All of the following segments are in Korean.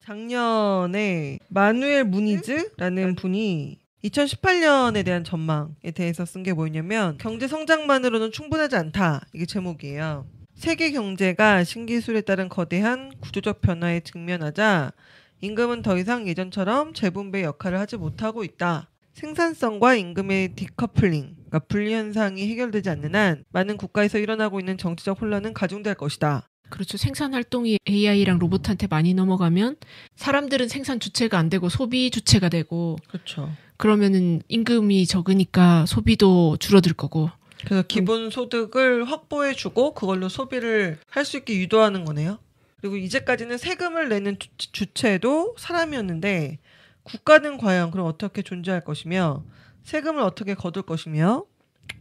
작년에 마누엘 무니즈라는 분이 2018년에 대한 전망에 대해서 쓴 게 뭐였냐면 경제 성장만으로는 충분하지 않다. 이게 제목이에요. 세계 경제가 신기술에 따른 거대한 구조적 변화에 직면하자 임금은 더 이상 예전처럼 재분배 역할을 하지 못하고 있다. 생산성과 임금의 디커플링, 그러니까 분리 현상이 해결되지 않는 한 많은 국가에서 일어나고 있는 정치적 혼란은 가중될 것이다. 그렇죠. 생산 활동이 AI랑 로봇한테 많이 넘어가면 사람들은 생산 주체가 안 되고 소비 주체가 되고 그렇죠. 그러면은 임금이 적으니까 소비도 줄어들 거고. 그래서 기본 소득을 확보해주고 그걸로 소비를 할 수 있게 유도하는 거네요. 그리고 이제까지는 세금을 내는 주체도 사람이었는데 국가는 과연 그럼 어떻게 존재할 것이며 세금을 어떻게 거둘 것이며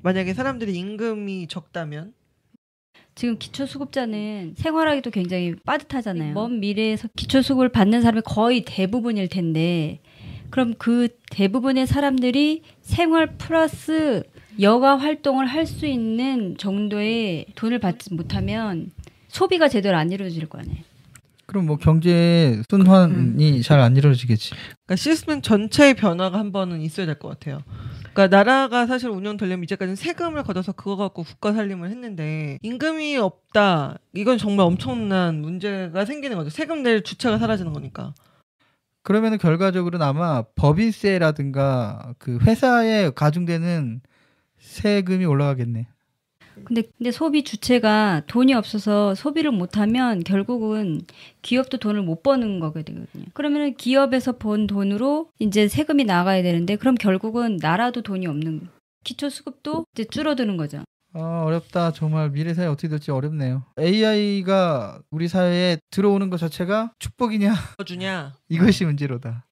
만약에 사람들이 임금이 적다면 지금 기초수급자는 생활하기도 굉장히 빠듯하잖아요. 먼 미래에서 기초수급을 받는 사람이 거의 대부분일 텐데 그럼 그 대부분의 사람들이 생활 플러스 여가 활동을 할 수 있는 정도의 돈을 받지 못하면 소비가 제대로 안 이루어질 거 아니에요. 그럼 뭐 경제 순환이 잘 안 이루어지겠지. 그러니까 시스템 전체의 변화가 한 번은 있어야 될 것 같아요. 그러니까 나라가 사실 운영되려면 이제까지는 세금을 걷어서 그거 갖고 국가 살림을 했는데 임금이 없다. 이건 정말 엄청난 문제가 생기는 거죠. 세금 낼 주체가 사라지는 거니까. 그러면은 결과적으로는 아마 법인세라든가 그 회사에 가중되는 세금이 올라가겠네. 근데 소비 주체가 돈이 없어서 소비를 못하면 결국은 기업도 돈을 못 버는 거게 되거든요. 그러면 기업에서 번 돈으로 이제 세금이 나가야 되는데 그럼 결국은 나라도 돈이 없는 기초수급도 이제 줄어드는 거죠. 어렵다. 정말 미래 사회 어떻게 될지 어렵네요. AI가 우리 사회에 들어오는 것 자체가 축복이냐 주냐 이것이 문제로다.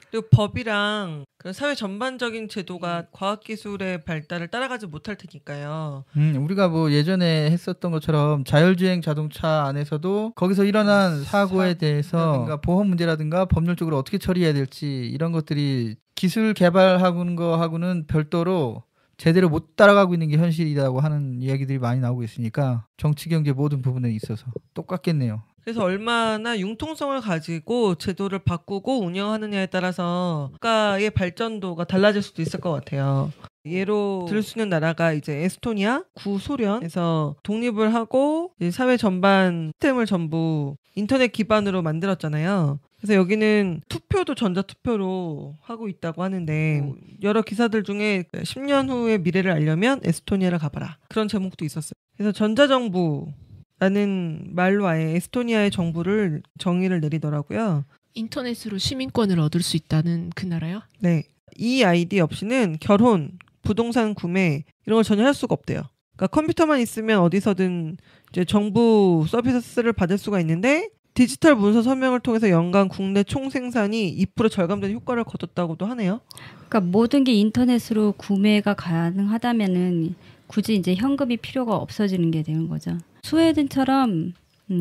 그리고 법이랑 그런 사회 전반적인 제도가 과학기술의 발달을 따라가지 못할 테니까요. 우리가 뭐 예전에 했었던 것처럼 자율주행 자동차 안에서도 거기서 일어난 사고에 대해서 보험 문제라든가 법률적으로 어떻게 처리해야 될지 이런 것들이 기술 개발하는 거하고는 별도로 제대로 못 따라가고 있는 게 현실이라고 하는 이야기들이 많이 나오고 있으니까 정치, 경제 모든 부분에 있어서 똑같겠네요. 그래서 얼마나 융통성을 가지고 제도를 바꾸고 운영하느냐에 따라서 국가의 발전도가 달라질 수도 있을 것 같아요. 예로 들 수 있는 나라가 이제 에스토니아, 구소련에서 독립을 하고 이제 사회 전반 시스템을 전부 인터넷 기반으로 만들었잖아요. 그래서 여기는 투표도 전자투표로 하고 있다고 하는데 여러 기사들 중에 10년 후의 미래를 알려면 에스토니아를 가봐라. 그런 제목도 있었어요. 그래서 전자정부 라는 말로 아예 에스토니아의 정부를 정의를 내리더라고요. 인터넷으로 시민권을 얻을 수 있다는 그 나라요? 네. 이 아이디 없이는 결혼, 부동산 구매 이런 걸 전혀 할 수가 없대요. 그러니까 컴퓨터만 있으면 어디서든 이제 정부 서비스를 받을 수가 있는데 디지털 문서 서명을 통해서 연간 국내 총생산이 2% 절감되는 효과를 거뒀다고도 하네요. 그러니까 모든 게 인터넷으로 구매가 가능하다면은 굳이 이제 현금이 필요가 없어지는 게 되는 거죠. 스웨덴처럼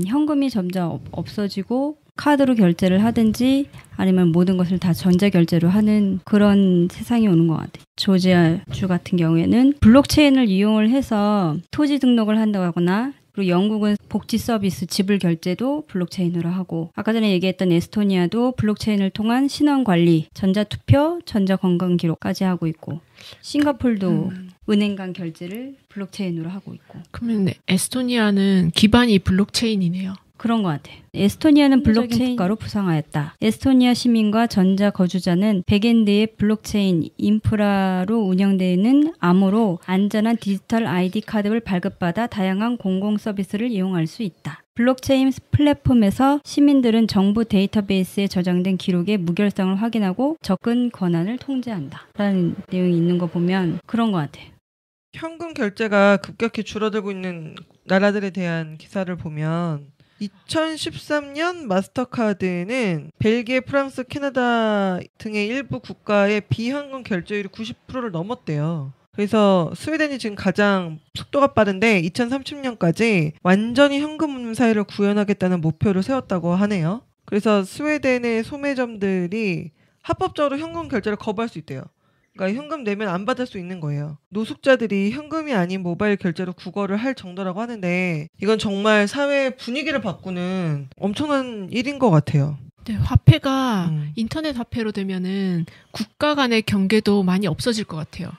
현금이 점점 없어지고 카드로 결제를 하든지 아니면 모든 것을 다 전자결제로 하는 그런 세상이 오는 것 같아요. 조지아주 같은 경우에는 블록체인을 이용을 해서 토지 등록을 한다거나 그리고 영국은 복지 서비스 지불 결제도 블록체인으로 하고 아까 전에 얘기했던 에스토니아도 블록체인을 통한 신원 관리, 전자투표, 전자건강기록까지 하고 있고 싱가폴도 은행 간 결제를 블록체인으로 하고 있고. 그러면 에스토니아는 기반이 블록체인이네요. 그런 것 같아요. 에스토니아는 블록체인 국가로 부상하였다. 에스토니아 시민과 전자 거주자는 백엔드의 블록체인 인프라로 운영되는 암호로 안전한 디지털 아이디 카드를 발급받아 다양한 공공 서비스를 이용할 수 있다. 블록체인 플랫폼에서 시민들은 정부 데이터베이스에 저장된 기록의 무결성을 확인하고 접근 권한을 통제한다. 라는 내용이 있는 거 보면 그런 것 같아요. 현금 결제가 급격히 줄어들고 있는 나라들에 대한 기사를 보면 2013년 마스터카드는 벨기에, 프랑스, 캐나다 등의 일부 국가의 비현금 결제율이 90%를 넘었대요. 그래서 스웨덴이 지금 가장 속도가 빠른데 2030년까지 완전히 현금 없는 사회를 구현하겠다는 목표를 세웠다고 하네요. 그래서 스웨덴의 소매점들이 합법적으로 현금 결제를 거부할 수 있대요. 그러니까 현금 내면 안 받을 수 있는 거예요. 노숙자들이 현금이 아닌 모바일 결제로 구걸을 할 정도라고 하는데 이건 정말 사회 분위기를 바꾸는 엄청난 일인 것 같아요. 네, 화폐가 인터넷 화폐로 되면은 국가 간의 경계도 많이 없어질 것 같아요.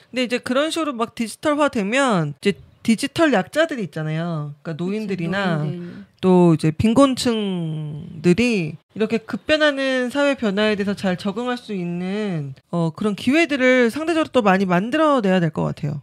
근데 이제 그런 식으로 막 디지털화 되면 이제 디지털 약자들이 있잖아요. 그러니까 노인들이나 노인들. 또 이제 빈곤층들이 이렇게 급변하는 사회 변화에 대해서 잘 적응할 수 있는 그런 기회들을 상대적으로 또 많이 만들어내야 될 것 같아요.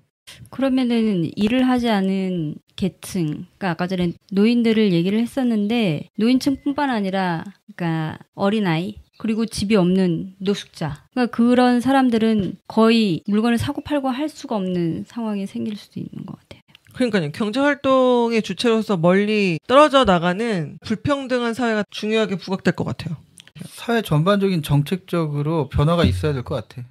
그러면은 일을 하지 않은 계층, 그러니까 아까 전에 노인들을 얘기를 했었는데 노인층뿐만 아니라 그러니까 어린아이 그리고 집이 없는 노숙자, 그러니까 그런 사람들은 거의 물건을 사고 팔고 할 수가 없는 상황이 생길 수도 있는 것 같아요. 그러니까요. 경제활동의 주체로서 멀리 떨어져 나가는 불평등한 사회가 중요하게 부각될 것 같아요. 사회 전반적인 정책적으로 변화가 있어야 될 것 같아.